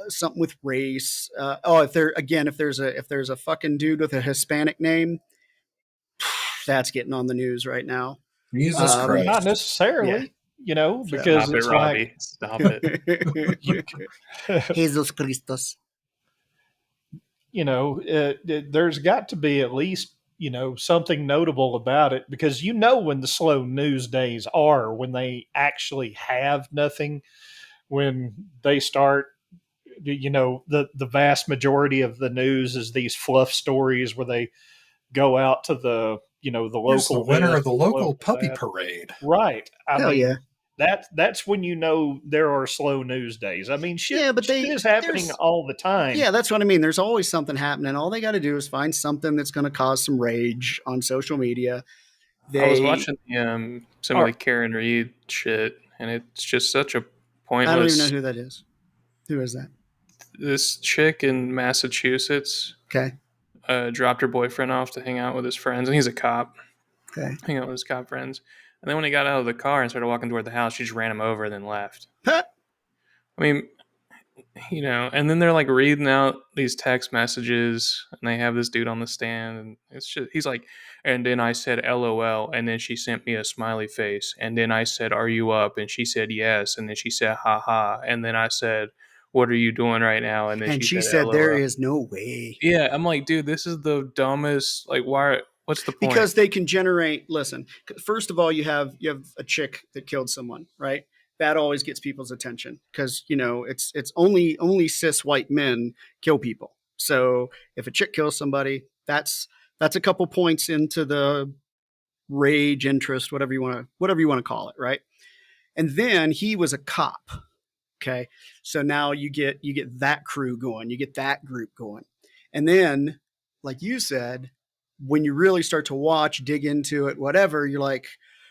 something with race. If there's a fucking dude with a Hispanic name, that's getting on the news right now. Jesus Christ. Not necessarily, because Stop it, it's Robbie. like Stop it. Jesus Christus. There's got to be at least something notable about it, because when the slow news days are, when they actually have nothing, when they start, the vast majority of the news is these fluff stories where they go out to the the Here's the local winner this, of the local puppy that. parade. Right. Hell yeah. That's when there are slow news days. I mean, shit, Yeah, but shit is happening all the time. Yeah, that's what I mean. There's always something happening. All they got to do is find something that's going to cause some rage on social media, I was They, watching some Or- like Karen Reed shit, and it's just such a I don't even know pointless. who that is. Who is that? This chick in Massachusetts Okay. dropped her boyfriend off to hang out with his friends, and he's a cop. Okay. Hang out with his cop friends, and then when he got out of the car and started walking toward the house, she just ran him over and then left. Huh. I mean, and then they're like reading out these text messages, and they have this dude on the stand, and it's just he's like, and then I said LOL, and then she sent me a smiley face, and then I said, "Are you up?" And she said yes, and then she said, "Ha ha," and then I said, "What are you doing right now?" And then And she she said, said, there LOL. is no way. Yeah, I'm like, dude, this is the dumbest. Like, why? What's the point? Because they can generate, listen, first of all, you have a chick that killed someone, right? That always gets people's attention because, it's only cis white men kill people. So if a chick kills somebody, that's a couple points into the rage, interest, whatever you want to call it, right? And then he was a cop. Okay. So now you get that crew going, you get that group going. And then, like you said, when you really start to watch, dig into it, whatever, you're like,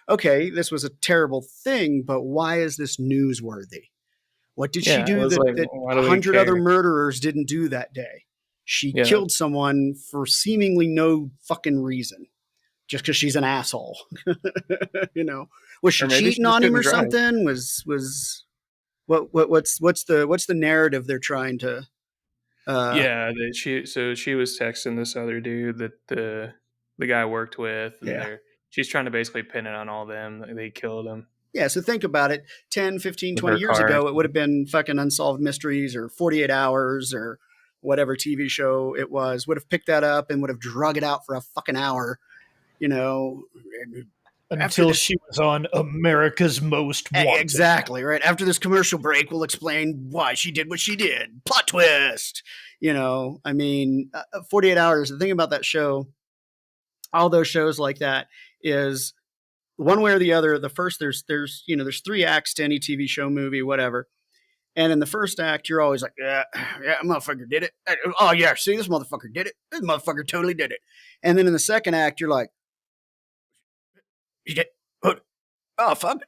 okay, this was a terrible thing, but why is this newsworthy? What did she Yeah, it do was that like, that why a do we hundred other care? murderers didn't do that day? She Yeah, killed someone for seemingly no fucking reason, just because she's an asshole. you know, was she or maybe she cheating just on him couldn't or drive. something? Was what's the narrative they're trying to uh Yeah, she was texting this other dude that the guy worked with, and yeah. she's trying to basically pin it on all them. Like, they killed him Yeah, so think about it. 10, 15, with 20 her years car. ago, it would have been fucking Unsolved Mysteries or 48 Hours or whatever TV show it was, would have picked that up and would have drug it out for a fucking hour, you know, after until this. she was on America's Most Wanted. Exactly, right? After this commercial break, we'll explain why she did what she did. Plot twist. I mean, 48 Hours, the thing about that show, all those shows like that is one way or the other. The first, there's 3 acts to any TV show, movie, whatever. And in the first act, you're always like, yeah, motherfucker did it. Oh yeah, see, this motherfucker did it. This motherfucker totally did it. And then in the second act, you're like, he did. Oh fuck.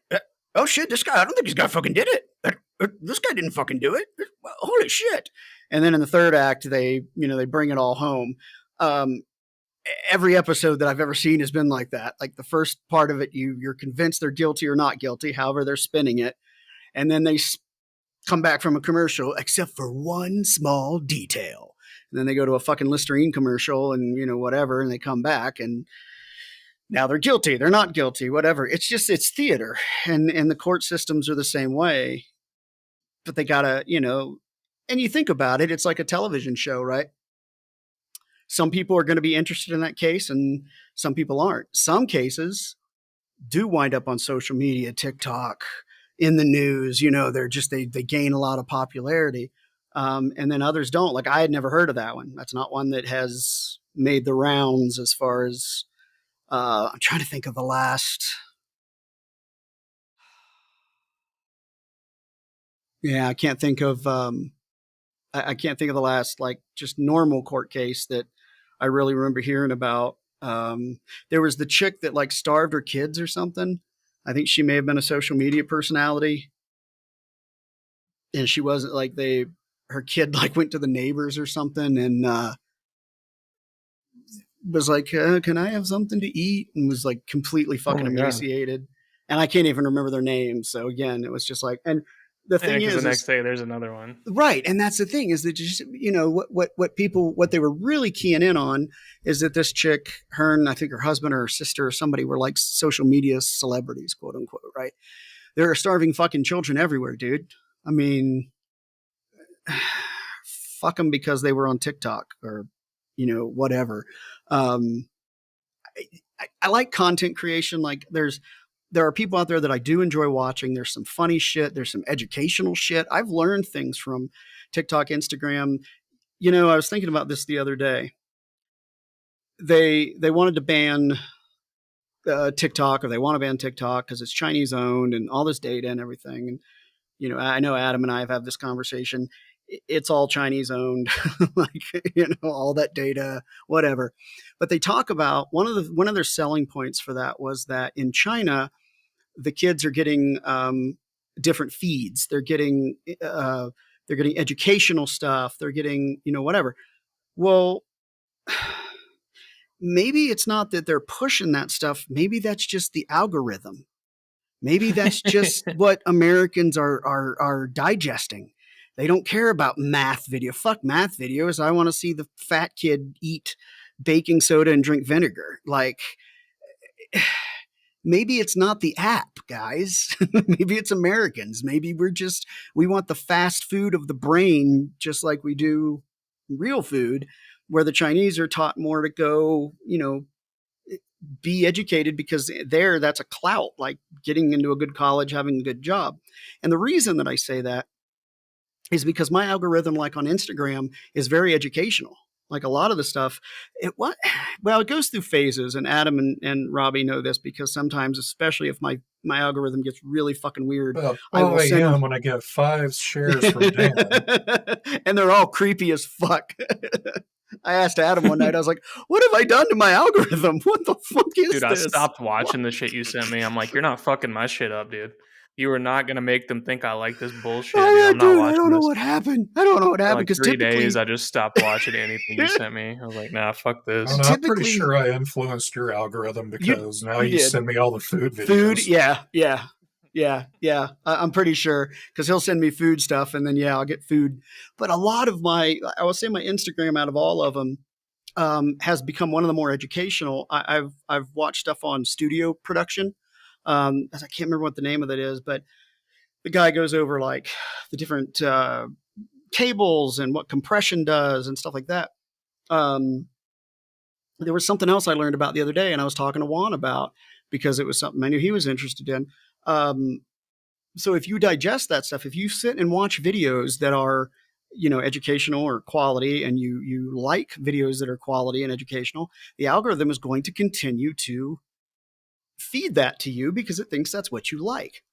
Oh shit, this guy. I don't think this guy fucking did it. This guy didn't fucking do it. Holy shit. And then in the third act, they bring it all home. Um, every episode that I've ever seen has been like that. Like the first part of it, you're convinced they're guilty or not guilty, however they're spinning it, and then they come back from a commercial, except for one small detail. And then they go to a fucking Listerine commercial, and whatever, and they come back, and now they're guilty. They're not guilty. Whatever. It's theater, and the court systems are the same way. But they gotta, and you think about it, it's like a television show, right? Some people are going to be interested in that case and some people aren't. Some cases do wind up on social media, TikTok, in the news. They gain a lot of popularity. And then others don't. Like, I had never heard of that one. That's not one that has made the rounds as far as I'm trying to think of the last. Yeah, I can't think of I can't think of the last, like, just normal court case that I really remember hearing about. There was the chick that like starved her kids or something. I think she may have been a social media personality, and she wasn't like her kid like went to the neighbors or something and was like, "Can I have something to eat?" and was like completely Oh fucking my god! emaciated. And I can't even remember their names. So again, it was just like, and the Yeah, thing because the next is day there's another one. right, and that's the thing is that just what they were really keying in on is that this chick, her and I think her husband or her sister or somebody were like social media celebrities, quote unquote, right? There are starving fucking children everywhere, dude. I mean, fuck them because they were on TikTok or whatever. Um, I like content creation. Like there are people out there that I do enjoy watching. There's some funny shit. There's some educational shit. I've learned things from TikTok, Instagram. I was thinking about this the other day. They wanted to ban TikTok, or they want to ban TikTok because it's Chinese owned and all this data and everything. And I know Adam and I have had this conversation. it's all Chinese owned, like, all that data, whatever. But they talk about one of their selling points for that was that in China, the kids are getting different feeds. They're getting educational stuff. They're getting whatever. Well, maybe it's not that they're pushing that stuff. Maybe that's just the algorithm. Maybe that's just what Americans are digesting. They don't care about math video. Fuck math videos. I want to see the fat kid eat baking soda and drink vinegar. Like, maybe it's not the app, guys. Maybe it's Americans. Maybe we want the fast food of the brain, just like we do real food, where the Chinese are taught more to go, be educated, because that's a clout, like getting into a good college, having a good job. And the reason that I say that is because my algorithm, like on Instagram, is very educational. Like a lot of the stuff, it goes through phases, and Adam and Robbie know this, because sometimes, especially if my algorithm gets really fucking weird, About I will 12 send a.m. when I get 5 shares from Dan. and they're all creepy as fuck. I asked Adam one night, I was like, what have I done to my algorithm? What the fuck is Dude, this? I stopped watching the shit you sent me. I'm like, you're not fucking my shit up, dude. You are not gonna make them think I like this bullshit, Oh, dude. yeah, I'm not dude, watching I don't know this. what happened. I don't know what For happened, like because 3 typically days, I just stopped watching anything you sent me. I was like, nah, fuck I this. don't know, I'm pretty typically sure I influenced your algorithm because now you you did. send me all the food videos. Food, yeah. I'm pretty sure, because he'll send me food stuff, and then I'll get food. But a lot of I will say my Instagram, out of all of them, has become one of the more educational. I've watched stuff on studio production. I can't remember what the name of it is, but the guy goes over like the different cables and what compression does and stuff like that. There was something else I learned about the other day, and I was talking to Juan about, because it was something I knew he was interested in. So if you digest that stuff, if you sit and watch videos that are educational or quality, and you like videos that are quality and educational, the algorithm is going to continue to feed that to you, because it thinks that's what you like.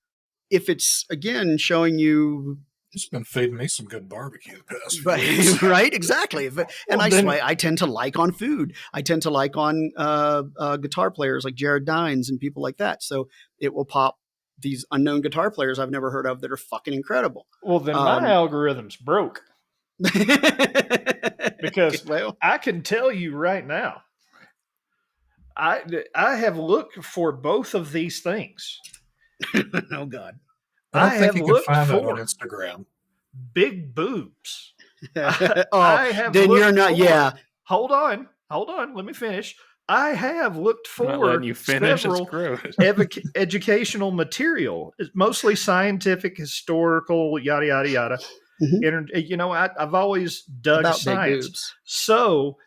If it's, again, showing you It's been feeding me some good barbecue the past few weeks. right, exactly. And then- I tend to like on food. I tend to like on guitar players like Jared Dines and people like that. So it will pop these unknown guitar players I've never heard of that are fucking incredible. Well, then my algorithm's broke, because well, I can tell you right now, I have looked for both of these things. oh God. I don't I think have you can looked find that for on Instagram. big boobs. Oh, I have then you're looked not. for- Yeah. Hold on. Let me finish. I have looked I'm not for letting you finish. several It's gross. educational material. It's mostly scientific, historical, yada yada yada. Mhm. I've always dug About big science. boobs. So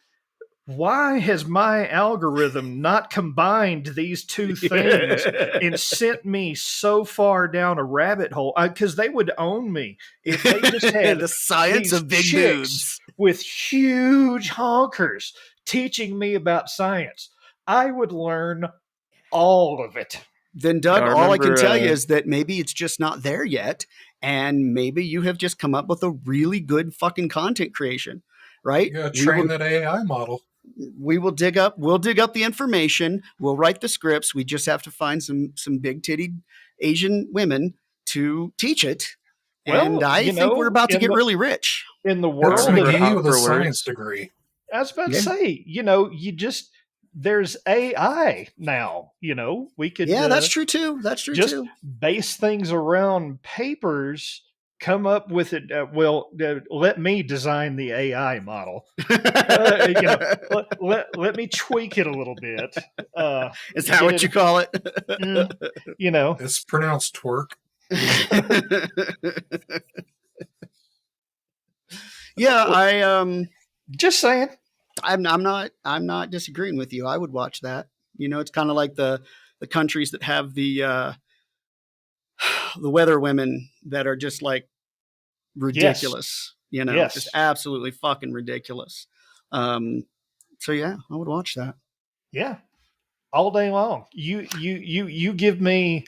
why has my algorithm not combined these two things and sent me so far down a rabbit hole? Because they would own me if they just had the science these of big chicks boobs. with huge honkers teaching me about science. I would learn all of it. Then, Doug, I all I can remember, tell you is that maybe it's just not there yet, and maybe you have just come up with a really good fucking content creation, right? You gotta train that AI model. We'll dig up the information. We'll write the scripts. We just have to find some big titted Asian women to teach it. Well, And I think we're about to get really rich. In the That's world of McGee with a for science degree. I was about to Yeah. say, there's AI now. We could Yeah, that's true too. That's true just too. base things around papers, come up with it. Let me design the AI model. Let me tweak it a little bit. Is that what you call it? It's pronounced twerk. Yeah, just saying. I'm not disagreeing with you. I would watch that. It's kind of like the countries that have the weather women that are just like ridiculous. Yes. Just absolutely fucking ridiculous. So yeah, I would watch that. Yeah, all day long. You give me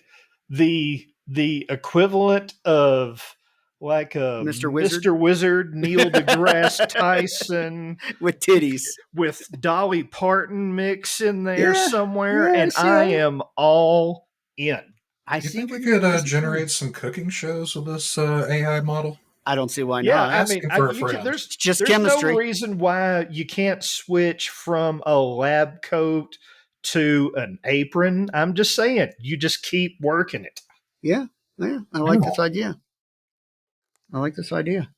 the equivalent of like Mr. Wizard? Mr. Wizard, Neil deGrasse Tyson With titties. with Dolly Parton mix in there Yeah, somewhere, yeah, and see, I am all in. I You see think what you you're could generate some cooking shows with this AI model? I don't see why Yeah, not. I mean, asking for a you can, friend. there's It's just there's chemistry. no reason why you can't switch from a lab coat to an apron. I'm just saying, you just keep working it. Yeah, I like this idea. I like this idea.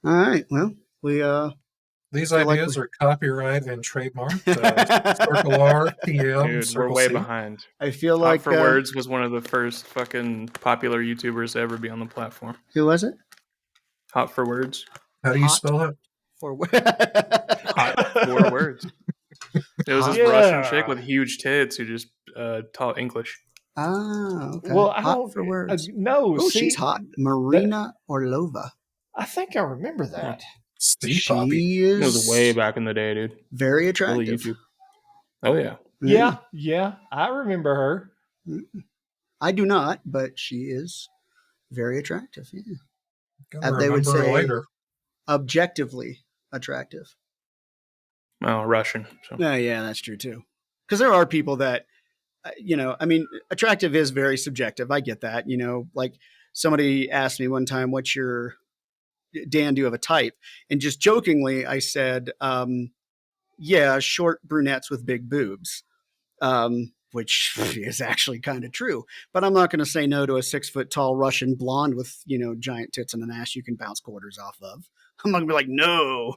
All right, well, we These feel like ideas are copyright and trademarked. Circle R, TM, Dude, Circle we're way C. behind. I feel Hot like for Words was one of the first fucking popular YouTubers to ever be on the platform. Who was it? Hot for Words. How do you Hot. spell it? For Hot for Words. It was this Yeah. Russian chick with huge tits who just taught English. Ah, okay. Well, I Hot don't for words. no, Oh, see, she's hot. Marina Orlova. I think I remember that. Steve Poppy. She It was is way back in the day, dude. very Early attractive. YouTube. Oh yeah. Yeah, I remember her. I do not, but she is very attractive. Yeah. Gonna They would remember her say later. objectively attractive. Oh, Russian. So. Yeah, that's true too. Because there are people that, I mean, attractive is very subjective. I get that. Like somebody asked me one time, "What's your Dan? Do you have a type?" And just jokingly, I said, "Yeah, short brunettes with big boobs," which is actually kind of true. But I'm not going to say no to a 6-foot tall Russian blonde with giant tits and an ass you can bounce quarters off of. I'm not gonna be like, no.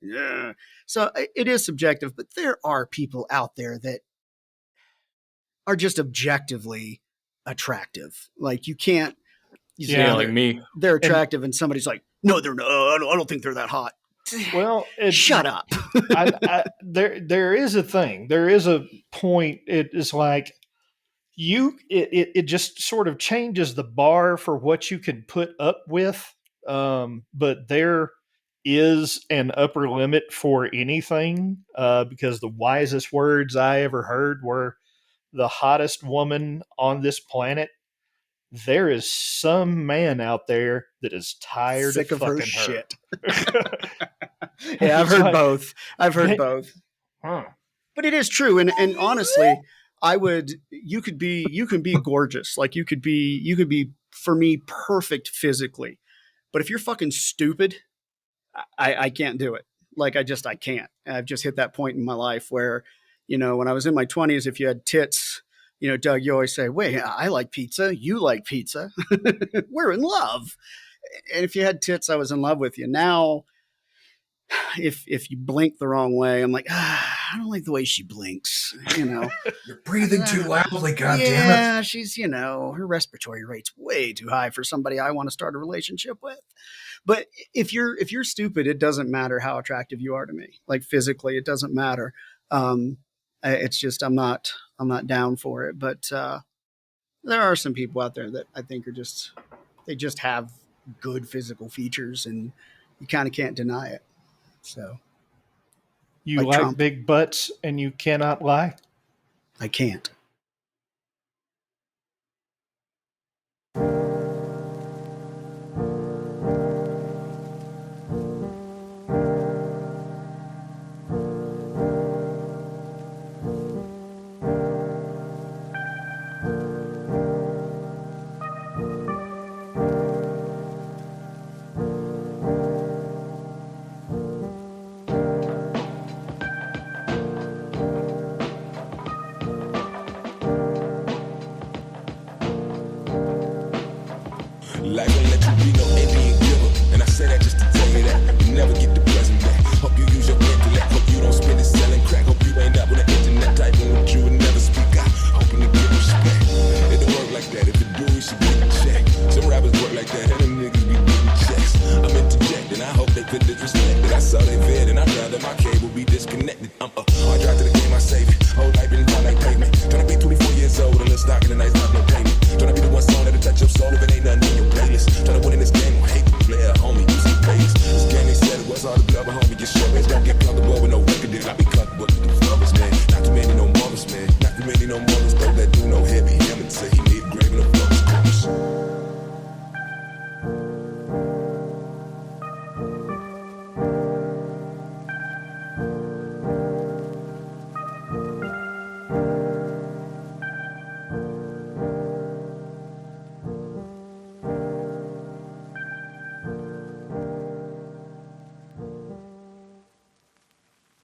Yeah. So it is subjective, but there are people out there that are just objectively attractive. Like you can't. Yeah, like me. They're attractive, and somebody's like, no, they're not. I don't think they're that hot. Well, Shut up. there is a thing. There is a point. It is like it just sort of changes the bar for what you can put up with. But there is an upper limit for anything, because the wisest words I ever heard were, the hottest woman on this planet, there is some man out there that is tired Sick of of her fucking shit. her. Yeah, I've heard both. Huh. But it is true, and honestly, you can be gorgeous. Like you could be for me perfect physically. But if you're fucking stupid, I can't do it. Like I can't. I've just hit that point in my life where, when I was in my 20s, if you had tits, Doug, you always say, wait, I like pizza. You like pizza. We're in love. And if you had tits, I was in love with you. Now, if you blink the wrong way, I'm like, I don't like the way she blinks. You're breathing too loudly, goddammit. Yeah, she's, her respiratory rate's way too high for somebody I want to start a relationship with. But if you're stupid, it doesn't matter how attractive you are to me. Like physically, it doesn't matter. It's just I'm not down for it. But there are some people out there that I think they just have good physical features, and you kind of can't deny it. So You like Trump. Big butts and you cannot lie? I can't. Life ain't let you be no Indian giver, and I say that just to tell you that you never get the present back. Hope you use your intellect, hope you don't spend it selling crack. Hope you ain't up on the internet typing with you and never speak out, hoping to get respect. It don't work like that. If it do, we should get a check. Some rappers work like that, and them niggas be getting checks. I'm interjecting, I hope they feel disrespected. I saw they vid, and I'd rather my cable be disconnected. I'm a hard drive to the game, I save it. Whole life been down like pavement. Tryna be 24 years old, a little stock in the nice, not no payment. Tryna be the one song that'll touch your soul if it ain't nothing in your playlist. Tryna win in this game, don't hate the player, homie, you see Vegas. This game they said it was all the blood, but homie, get short. Don't get comfortable with no record deal. I be